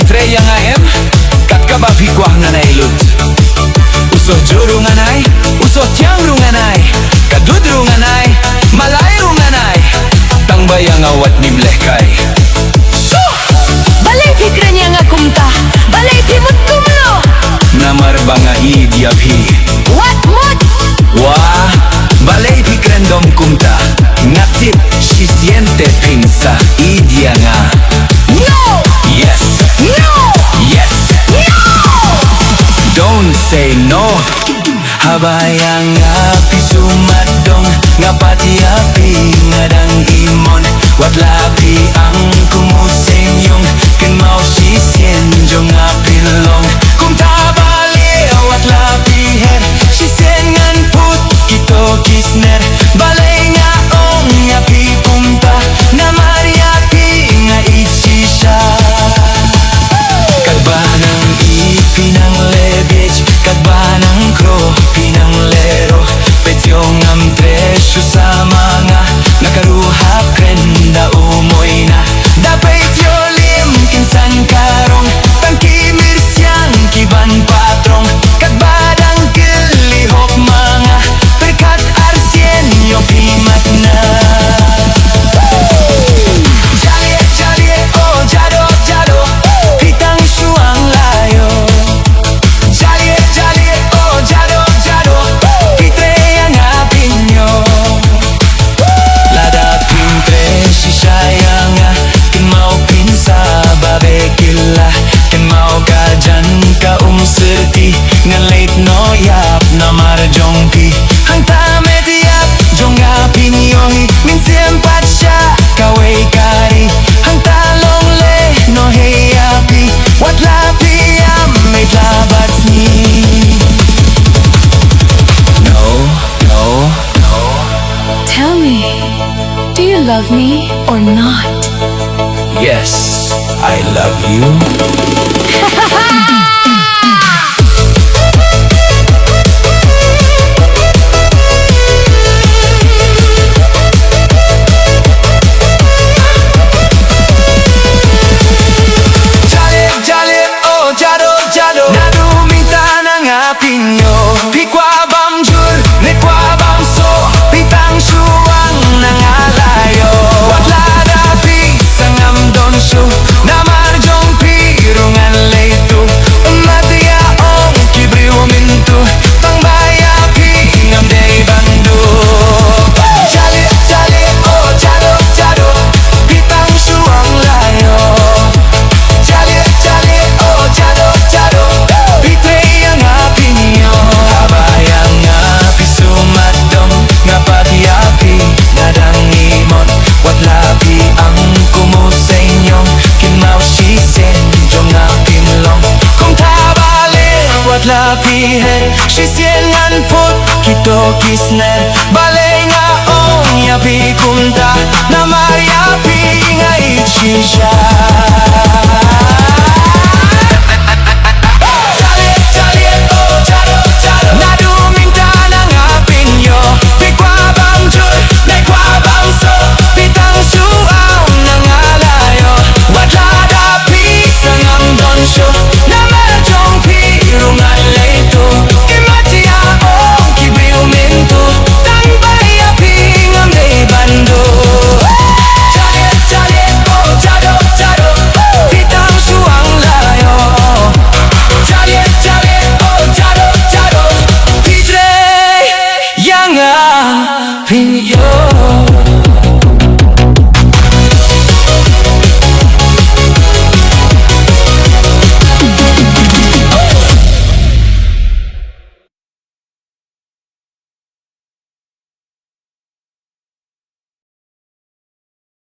Treya nga em, kat kababikwa nga nailut. Uso juru nga nay, uso tiangru nga nay, kadudru nga nay, malayru nga nay, tangbayang awat nimlehkay. Balay pikranya nga kumta, balay timut kumlo. Namarba nga idiabhi. What mut? Wah, balay pikrendom kumta, ngatip si siente pinsa, idia nga. No! Yes, No! yes, No! don't say no. Habayang api sumadong, nga pati api ngadang imon. Wat lapi ang kumusenyong, ken mau si sienjong apilong. Kung tabali wat lapi her, si sengan put kito kisner. Balay nga ong api kumta, na mariapi nga itsisya. Kadbanang ipinang lebej, kadbanang kro pinang lero. Petyong ang presyo sa mga nakaruha prenda umoy na. Dapat yolim kinsan karong, tangkimir siyang kiban patrong. Kadbadang kilihok mga, perkat arsyen yung pimat na. Jale, jale, oh jado, jado, pitang suang layo. Jale, jale, oh jado, jado, pitre ang apinyo. Lada pintre si sayang, kin mau pinsa babekila. Kin mau kajan ka umserti, nga late no yap na marjong pi. Hang tamet yap, jong apinyohi, min sempat siya kaway kari. Hang talong le no hey api, wat lapi am may tabat ni. No, no, no. Tell me, do you love me or not? Yes, I love you. Jale, jale, oh jado, jado, naduminta ng apinyo. Pikwa bamjur, nekwa bamso, pitang suwang ng alayo. Watlada pi, sangam donsyo, namarjong pirungan leito. Umatya ong kibriw minto, tangbaya pi, ngamday bando. Jale, jale, oh jado, jado, pitang suwang layo. Jale, jale, oh jado, jado, pitre ang apinyo. Habayang api sumadong, nga pati api nadang imon. Wat lapi ang kumusenyong, kin mau si senjong apinlong. Kung tabali wat lapi her, si siengan put kito kisner. Balay nga ong yapi kumta, na mariapi nga itsisya.